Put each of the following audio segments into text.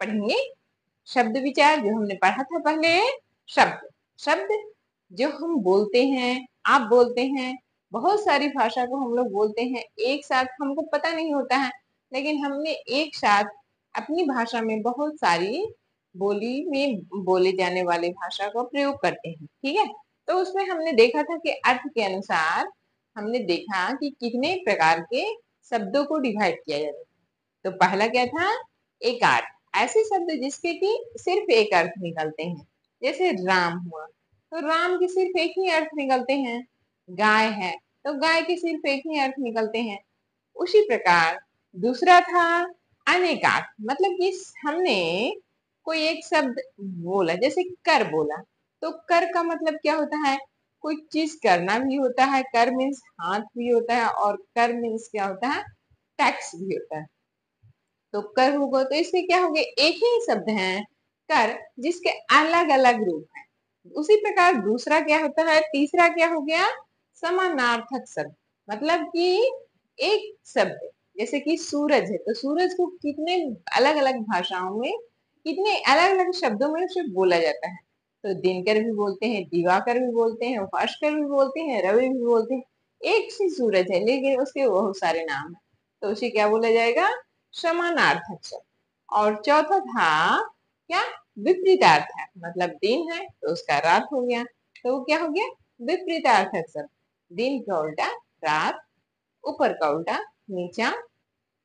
पढ़ेंगे शब्द विचार जो हमने पढ़ा था पहले। शब्द शब्द जो हम बोलते हैं, आप बोलते हैं, बहुत सारी भाषा को हम लोग बोलते हैं एक साथ, हमको पता नहीं होता है, लेकिन हमने एक साथ अपनी भाषा में बहुत सारी बोली में बोले जाने वाले भाषा का प्रयोग करते हैं। ठीक है, तो उसमें हमने देखा था कि अर्थ के अनुसार हमने देखा कि कितने प्रकार के शब्दों को डिवाइड किया जाता है। तो पहला क्या था? एक अर्थ, ऐसे शब्द जिसके कि सिर्फ एक अर्थ निकलते हैं, जैसे राम हुआ तो राम के सिर्फ एक ही अर्थ निकलते हैं। गाय है तो गाय के सिर्फ एक ही अर्थ निकलते हैं। उसी प्रकार दूसरा था अनेकार्थ, मतलब कि हमने कोई एक शब्द बोला, जैसे कर बोला, तो कर का मतलब क्या होता है? कोई चीज करना भी होता है, कर मीन्स हाथ भी होता है, और कर मीन्स क्या होता है? टैक्स भी होता है। तो कर होगा तो इससे क्या हो गया? एक ही शब्द है कर, जिसके अलग अलग रूप है। उसी प्रकार दूसरा क्या होता है? तीसरा क्या हो गया? समानार्थक शब्द, मतलब कि एक शब्द जैसे कि सूरज है तो सूरज को कितने अलग अलग भाषाओं में, कितने अलग अलग शब्दों में उसे बोला जाता है। तो दिनकर भी बोलते हैं, दिवाकर भी बोलते हैं, भास्कर भी बोलते हैं, रवि भी बोलते हैं। एक सी सूरज है लेकिन उसके बहुत सारे नाम है, तो उसे क्या बोला जाएगा? समानार्थक शब्द। और चौथा था क्या? विपरीतार्थक, मतलब दिन है तो उसका रात हो गया, तो वो क्या हो गया? विपरीतार्थक शब्द। दिन का उल्टा रात, ऊपर का उल्टा नीचा।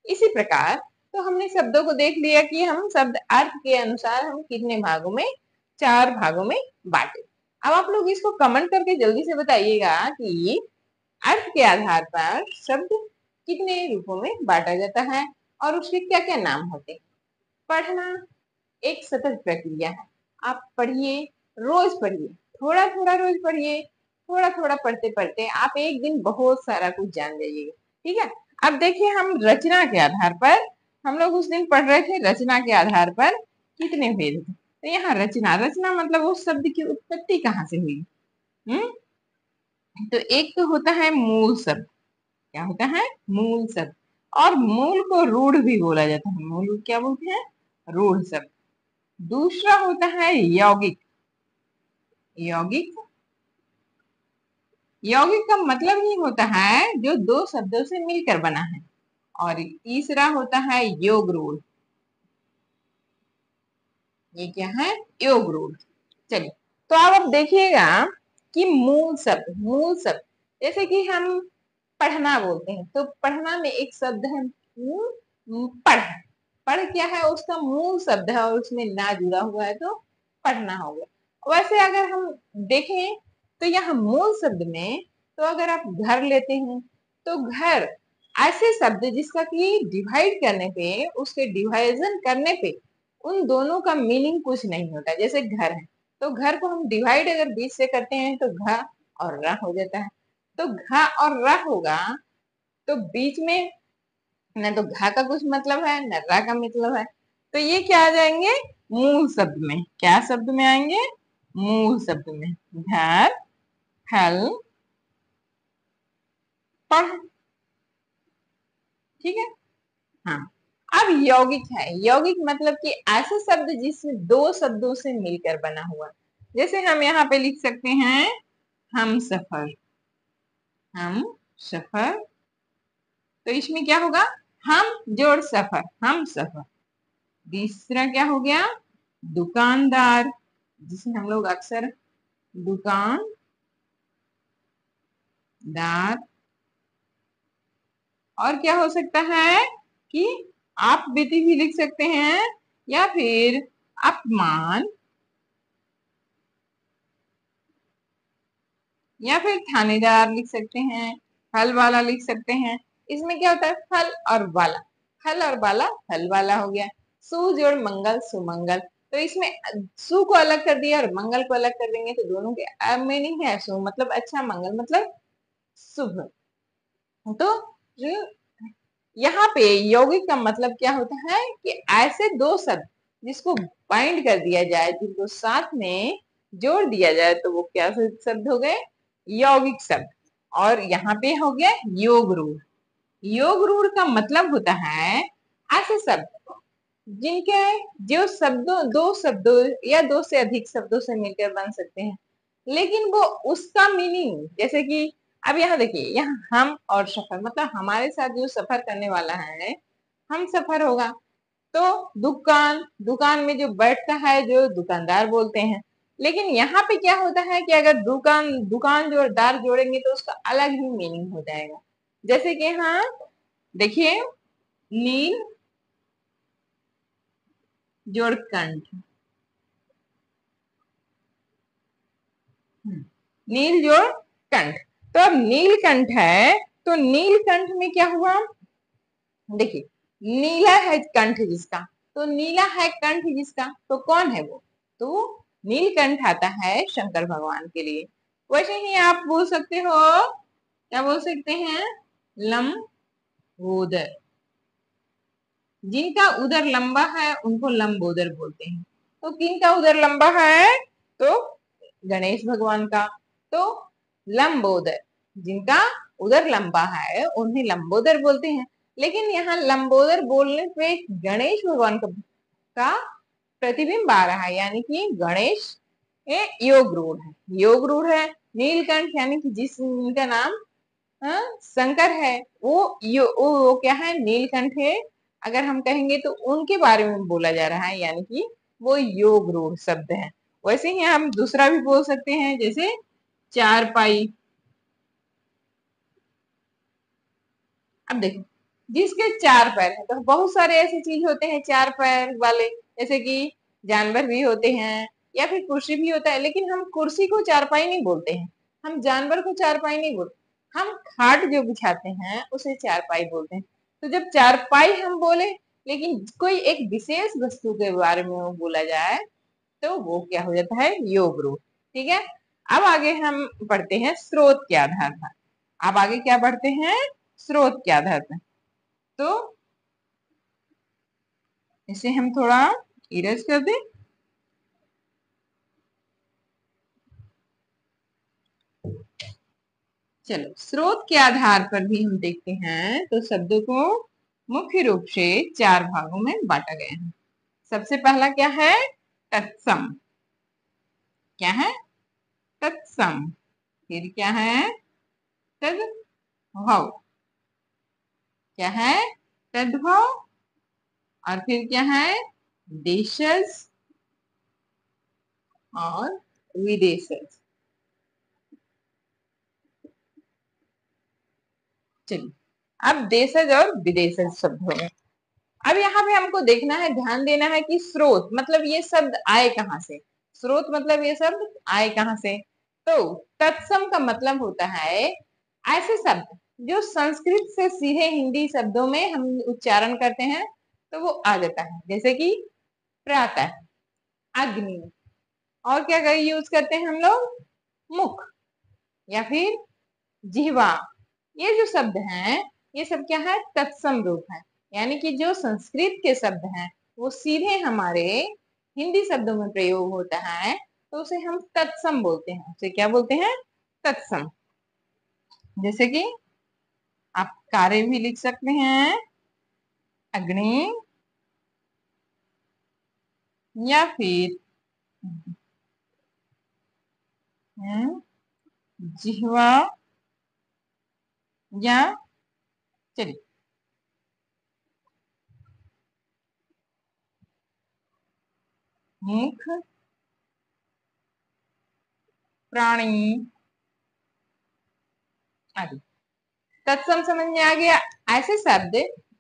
इसी प्रकार तो हमने शब्दों को देख लिया कि हम शब्द अर्थ के अनुसार हम कितने भागों में, 4 भागों में बांटे। अब आप लोग इसको कमेंट करके जल्दी से बताइएगा कि अर्थ के आधार पर शब्द कितने रूपों में बांटा जाता है और उसके क्या क्या नाम होते हैं। पढ़ना एक सतत प्रक्रिया है। आप पढ़िए, रोज पढ़िए, थोड़ा थोड़ा रोज पढ़िए, थोड़ा थोड़ा पढ़ते पढ़ते आप एक दिन बहुत सारा कुछ जान जाइएगा। ठीक है, अब देखिए हम रचना के आधार पर, हम लोग उस दिन पढ़ रहे थे रचना के आधार पर कितने भेद थे। तो यहाँ रचना, रचना मतलब उस शब्द की उत्पत्ति कहाँ से हुई। हम्म तो एक तो होता है मूल शब्द। क्या होता है? मूल शब्द। और मूल को रूढ़ भी बोला जाता है। मूल क्या बोलते हैं? रूढ़ शब्द। दूसरा होता है यौगिक। यौगिक, यौगिक का मतलब ही होता है जो दो शब्दों से मिलकर बना है। और तीसरा होता है योग रूढ़। ये क्या है? योग रूढ़। चलिए, तो अब देखिएगा कि मूल शब्द, मूल शब्द जैसे कि हम पढ़ना बोलते हैं, तो पढ़ना में एक शब्द है पढ़। पढ़ क्या है? उसका मूल शब्द है और उसमें ना जुड़ा हुआ है तो पढ़ना हो गया। वैसे अगर हम देखें तो यहाँ मूल शब्द में, तो अगर आप घर लेते हैं तो घर ऐसे शब्द जिसका कि डिवाइड करने पे, उसके डिवाइजन करने पे उन दोनों का मीनिंग कुछ नहीं होता। जैसे घर है तो घर को हम डिवाइड अगर बीच से करते हैं तो घ और र हो जाता है। तो घ और र होगा तो बीच में न तो घा का कुछ मतलब है न रा का मतलब है, तो ये क्या आ जाएंगे? मूल शब्द में। क्या शब्द में आएंगे? मूल शब्द में। घर, फल, पढ़। ठीक है। हाँ, अब यौगिक है। यौगिक मतलब कि ऐसे शब्द जिसमें दो शब्दों से मिलकर बना हुआ। जैसे हम यहाँ पे लिख सकते हैं हम सफर। हम सफर, तो इसमें क्या होगा? हम जोड़ सफर, हम सफर। तीसरा क्या हो गया? दुकानदार, जिसे हम लोग अक्सर दुकानदार। और क्या हो सकता है कि आप बेटी भी लिख सकते हैं, या फिर अपमान, या फिर थानेदार लिख सकते हैं, फल वाला लिख सकते हैं। इसमें क्या होता है? फल और वाला, फल और वाला, फल वाला हो गया। सु जोड़ मंगल, सुमंगल। तो इसमें सु को अलग कर दिया और मंगल को अलग कर देंगे तो दोनों के मीनिंग है सु मतलब अच्छा, मंगल मतलब शुभ। तो यहाँ पे यौगिक का मतलब क्या होता है कि ऐसे दो शब्द जिसको बाइंड कर दिया जाए, जिनको साथ में जोड़ दिया जाए, तो वो क्या शब्द हो गए? यौगिक शब्द। और यहाँ पे हो गया योग रूढ़। योग रूढ़ का मतलब होता है ऐसे शब्द जिनके जो शब्दों दो शब्दों या दो से अधिक शब्दों से मिलकर बन सकते हैं, लेकिन वो उसका मीनिंग, जैसे कि अब यहाँ देखिए, यहाँ हम और सफर, मतलब हमारे साथ जो सफर करने वाला है, हम सफर होगा। तो दुकान, दुकान में जो बैठता है जो दुकानदार बोलते हैं। लेकिन यहाँ पे क्या होता है कि अगर दुकान दुकान जोड़दार जोड़ेंगे तो उसका अलग ही मीनिंग हो जाएगा। जैसे कि यहाँ देखिए, नील जोड़ कंठ, नील जोड़ कंठ। तो अब नीलकंठ है, तो नीलकंठ में क्या हुआ, देखिए, नीला है कंठ जिसका, तो नीला है कंठ जिसका, तो कौन है वो, तो नीलकंठ आता है शंकर भगवान के लिए। वैसे ही आप बोल सकते हो, क्या बोल सकते हैं, लंबोदर, जिनका उदर लंबा है उनको लंबोदर बोलते हैं। तो किनका उदर लंबा है, तो गणेश भगवान का। तो लंबोदर, जिनका उदर लंबा है उन्हें लंबोदर बोलते हैं। लेकिन यहाँ लंबोदर बोलने पे गणेश भगवान का प्रतिबिंब आ रहा है, यानी कि गणेश ये योग रूढ़ है, योग रूढ़ है। नीलकंठ यानी कि जिसका नाम शंकर है, वो क्या है, नीलकंठ है। अगर हम कहेंगे तो उनके बारे में बोला जा रहा है, यानी कि वो योग रूढ़ शब्द है। वैसे ही हम दूसरा भी बोल सकते हैं, जैसे चारपाई। अब देखो, जिसके चार पैर हैं, तो बहुत सारे ऐसे चीज होते हैं चार पैर वाले, जैसे कि जानवर भी होते हैं या फिर कुर्सी भी होता है। लेकिन हम कुर्सी को चारपाई नहीं बोलते हैं, हम जानवर को चारपाई नहीं बोलते, हम खाट जो बिछाते हैं उसे चारपाई बोलते हैं। तो जब चारपाई हम बोले, लेकिन कोई एक विशेष वस्तु के बारे में वो बोला जाए, तो वो क्या हो जाता है, योग रूप। ठीक है। अब आगे हम पढ़ते हैं स्रोत के आधार पर। अब आगे क्या पढ़ते हैं, स्रोत के आधार पर। तो इसे हम थोड़ा इरेज कर दें। चलो, स्रोत के आधार पर भी हम देखते हैं, तो शब्दों को मुख्य रूप से चार भागों में बांटा गया है। सबसे पहला क्या है, तत्सम। क्या है, तत्सम। फिर क्या है, तद्भव। क्या है, तद्भव। और फिर क्या है, देशज और विदेशज। चलिए, अब देशज और विदेशज शब्द हो गए। अब यहाँ पे हमको देखना है, ध्यान देना है कि स्रोत मतलब ये शब्द आए कहाँ से, स्रोत मतलब ये शब्द आए कहाँ से। तो तत्सम का मतलब होता है ऐसे शब्द जो संस्कृत से सीधे हिंदी शब्दों में हम उच्चारण करते हैं, तो वो आ जाता है। जैसे कि प्रातः, अग्नि, और क्या यूज करते हैं हम लोग, मुख, या फिर जिह्वा। ये जो शब्द हैं, ये सब क्या है, तत्सम रूप है। यानी कि जो संस्कृत के शब्द हैं वो सीधे हमारे हिंदी शब्दों में प्रयोग होता है, तो उसे हम तत्सम बोलते हैं। उसे क्या बोलते हैं, तत्सम। जैसे कि आप कार्य भी लिख सकते हैं, अग्नि, या फिर जिह्वा, या, चलिए, मुख, प्राणी आदि। तत्सम समझ में आ गया, ऐसे शब्द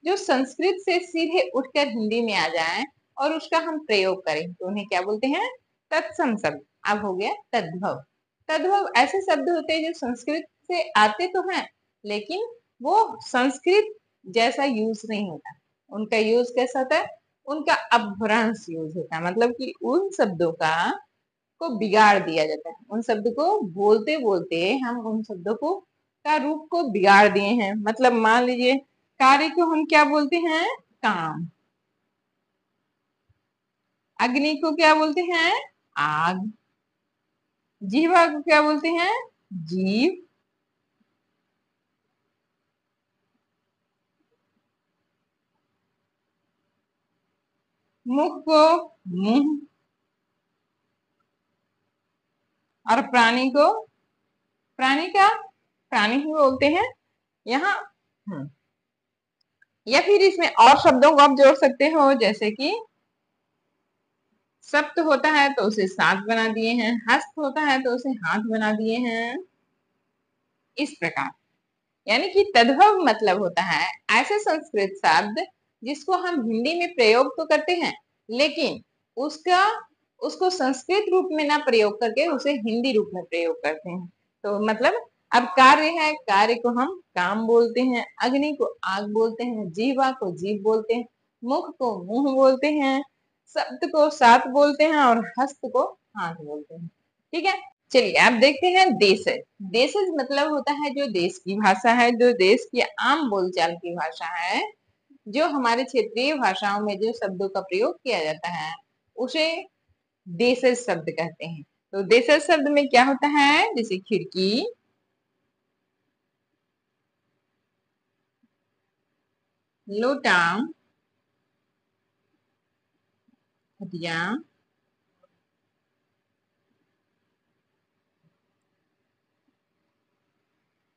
जो संस्कृत से सीधे उठकर हिंदी में आ जाएं और उसका हम प्रयोग करें, तो उन्हें क्या बोलते हैं, तत्सम शब्द। अब हो गया तद्भव। तद्भव ऐसे शब्द होते हैं जो संस्कृत से आते तो हैं, लेकिन वो संस्कृत जैसा यूज नहीं होता। उनका यूज कैसा होता है, उनका अपभ्रंश यूज होता है, मतलब कि उन शब्दों का को बिगाड़ दिया जाता है। उन शब्द को बोलते बोलते हम उन शब्दों को का रूप को बिगाड़ दिए हैं। मतलब मान लीजिए, कार्य को हम क्या बोलते हैं, काम। अग्नि को क्या बोलते हैं, आग। जीवा को क्या बोलते हैं, जीव। मुख को मुंह, और प्राणी को प्राणी का प्राणी ही बोलते हैं यहाँ। या फिर इसमें और शब्दों को आप जोड़ सकते हो, जैसे कि सप्त होता है तो उसे सात बना दिए हैं, हस्त होता है तो उसे हाथ बना दिए हैं, इस प्रकार। यानी कि तद्भव मतलब होता है ऐसे संस्कृत शब्द जिसको हम हिंदी में प्रयोग तो करते हैं, लेकिन उसका उसको संस्कृत रूप में ना प्रयोग करके उसे हिंदी रूप में प्रयोग करते हैं। तो मतलब अब कार्य है, कार्य को हम काम बोलते हैं, अग्नि को आग बोलते हैं, जीवा को जीव बोलते हैं, मुख को मुंह बोलते हैं, शब्द को सात बोलते हैं, और हस्त को हाथ बोलते हैं। ठीक है, चलिए आप देखते हैं देशज। देशज मतलब होता है जो देश की भाषा है, जो देश की आम बोलचाल की भाषा है, जो हमारे क्षेत्रीय भाषाओं में जो शब्दों का प्रयोग किया जाता है उसे देशज शब्द कहते हैं। तो देशज शब्द में क्या होता है, जैसे खिड़की, लोटा, खटिया,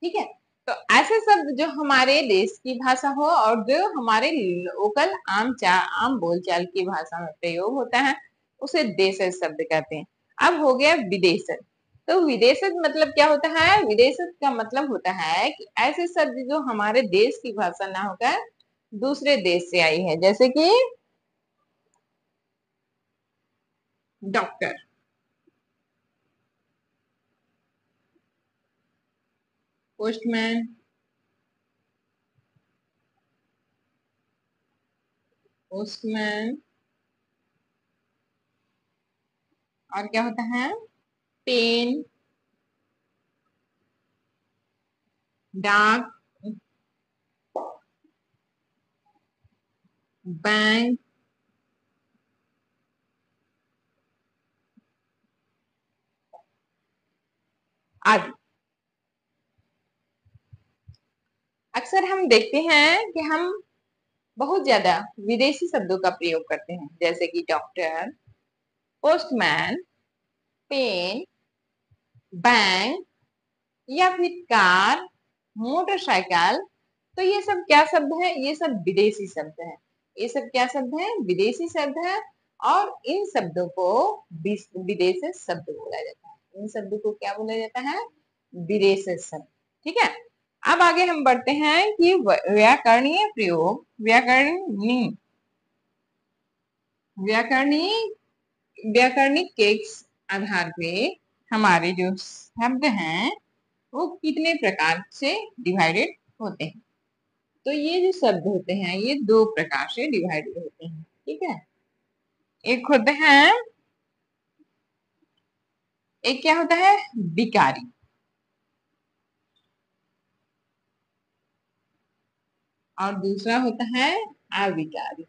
ठीक है। तो ऐसे शब्द जो हमारे देश की भाषा हो और जो हमारे लोकल आम बोलचाल की भाषा में प्रयोग होता है उसे देशज शब्द कहते हैं। अब हो गया विदेशज। तो विदेशज मतलब क्या होता है, विदेशज का मतलब होता है कि ऐसे शब्द जो हमारे देश की भाषा ना होकर दूसरे देश से आई है, जैसे कि डॉक्टर, पोस्टमैन, पोस्टमैन, और क्या होता है, पेन, डाक, बैंक आदि। अक्सर हम देखते हैं कि हम बहुत ज्यादा विदेशी शब्दों का प्रयोग करते हैं, जैसे कि डॉक्टर, पोस्टमैन, पेन, बैंक, या फिर कार, मोटरसाइकिल। तो ये सब क्या शब्द है, ये सब विदेशी शब्द है। ये सब क्या शब्द है, विदेशी शब्द है। और इन शब्दों को विदेशी शब्द बोला जाता है। इन शब्दों को क्या बोला जाता है, विदेशी शब्द। ठीक है, अब आगे हम बढ़ते हैं कि व्याकरणीय प्रयोग, व्याकरणी व्याकरणिक के आधार पे हमारे जो शब्द हैं वो कितने प्रकार से डिवाइडेड होते हैं। तो ये जो शब्द होते हैं ये दो प्रकार से डिवाइडेड होते हैं। ठीक है, एक होते हैं, एक क्या होता है, विकारी, और दूसरा होता है अविकारी।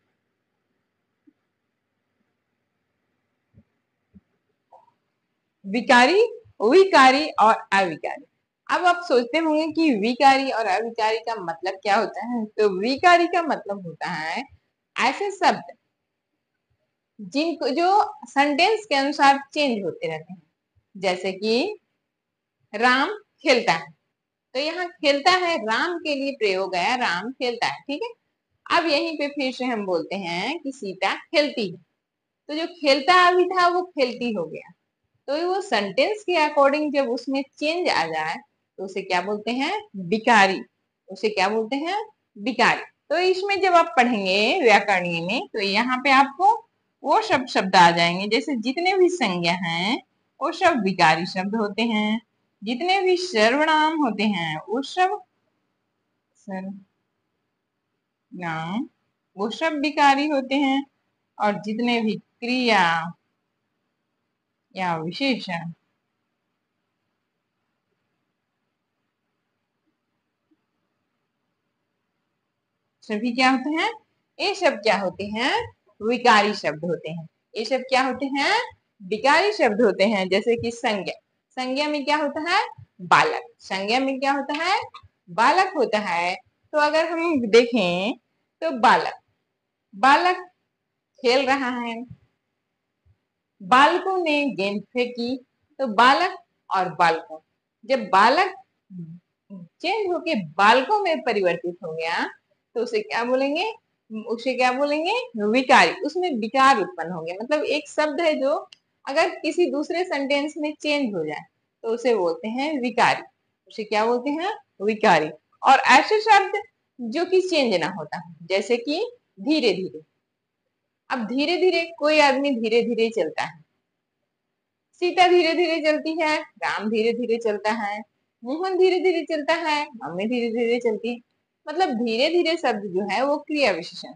विकारी, विकारी और अविकारी। अब आप सोचते होंगे कि विकारी और अविकारी का मतलब क्या होता है। तो विकारी का मतलब होता है ऐसे शब्द जिनको जो सेंटेंस के अनुसार चेंज होते रहते हैं, जैसे कि राम खेलता है। तो यहाँ खेलता है राम के लिए प्रयोग है, राम खेलता है। ठीक है, अब यहीं पे फिर से हम बोलते हैं कि सीता खेलती है। तो जो खेलता अभी था वो खेलती हो गया। तो वो सेंटेंस के अकॉर्डिंग जब उसमें चेंज आ जाए तो उसे क्या बोलते हैं, विकारी। उसे क्या बोलते हैं, विकारी। तो इसमें जब आप पढ़ेंगे व्याकरणीय में तो यहाँ पे आपको वो सब शब्द आ जाएंगे, जैसे जितने भी संज्ञा हैं वो सब विकारी शब्द होते हैं, जितने भी सर्वनाम होते हैं वो सब सर्वनाम वो सब विकारी होते हैं, और जितने भी क्रिया या विशेषण सभी क्या होते हैं, ये सब क्या होते हैं, विकारी शब्द होते हैं। ये सब क्या होते हैं, विकारी शब्द होते हैं। जैसे कि संज्ञा, संज्ञा में क्या होता है, बालक। संज्ञा में क्या होता है, बालक होता है। तो अगर हम देखें तो बालक, बालक खेल रहा है। बालकों ने गेंद फेंकी, तो बालक और बालकों, जब बालक चेंज होके बालकों में परिवर्तित हो गया तो उसे क्या बोलेंगे? उसे क्या बोलेंगे? विकारी। उसमें विकार उत्पन्न हो गया। मतलब एक शब्द है जो अगर किसी दूसरे सेंटेंस में चेंज हो जाए तो उसे बोलते हैं विकारी। उसे क्या बोलते हैं? विकारी। और ऐसे शब्द जो कि चेंज ना होता, जैसे कि धीरे धीरे। अब धीरे धीरे, कोई आदमी धीरे धीरे चलता है, सीता धीरे धीरे चलती है, राम धीरे धीरे चलता है, मोहन धीरे धीरे चलता है, मम्मी धीरे धीरे चलती है। मतलब धीरे धीरे शब्द जो है वो क्रिया विशेषण।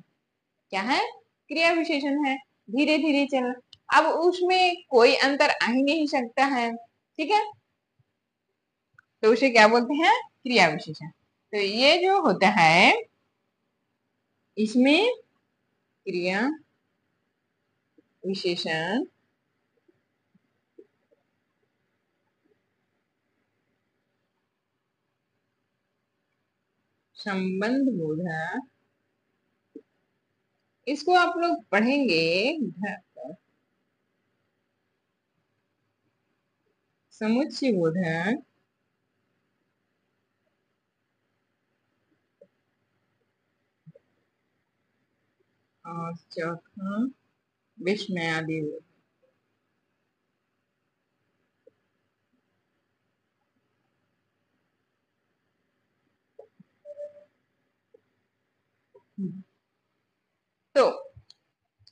क्या है? क्रिया विशेषण है। धीरे धीरे चलना, अब उसमें कोई अंतर आ ही नहीं सकता है। ठीक है, तो उसे क्या बोलते हैं? क्रिया विशेषण। तो ये जो होता है इसमें क्रिया विशेषण संबंध बोधक, इसको आप लोग पढ़ेंगे समुच्चय बोधक और चौथा विस्मयादि बोधक। तो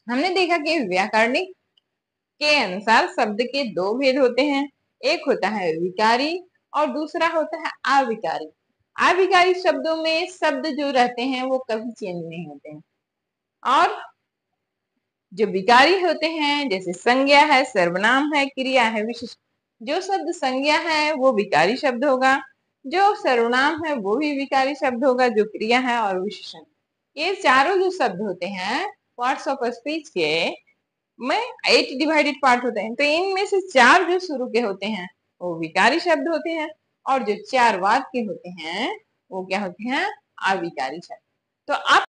हमने देखा कि व्याकरणिक के अनुसार शब्द के दो भेद होते हैं। एक होता है विकारी और दूसरा होता है अविकारी। अविकारी शब्दों में शब्द जो रहते हैं वो कभी चेंज नहीं होते हैं, और जो विकारी होते हैं जैसे संज्ञा है, सर्वनाम है, क्रिया है, विशेषण। जो शब्द संज्ञा है वो विकारी शब्द होगा, जो सर्वनाम है वो भी विकारी शब्द होगा, जो क्रिया है और विशेषण, ये चारों जो शब्द होते हैं पार्ट्स ऑफ स्पीच के में 8 डिवाइडेड पार्ट होते हैं। तो इनमें से 4 जो शुरू के होते हैं वो विकारी शब्द होते हैं, और जो 4 बाद के होते हैं वो क्या होते हैं? अविकारी शब्द। तो आप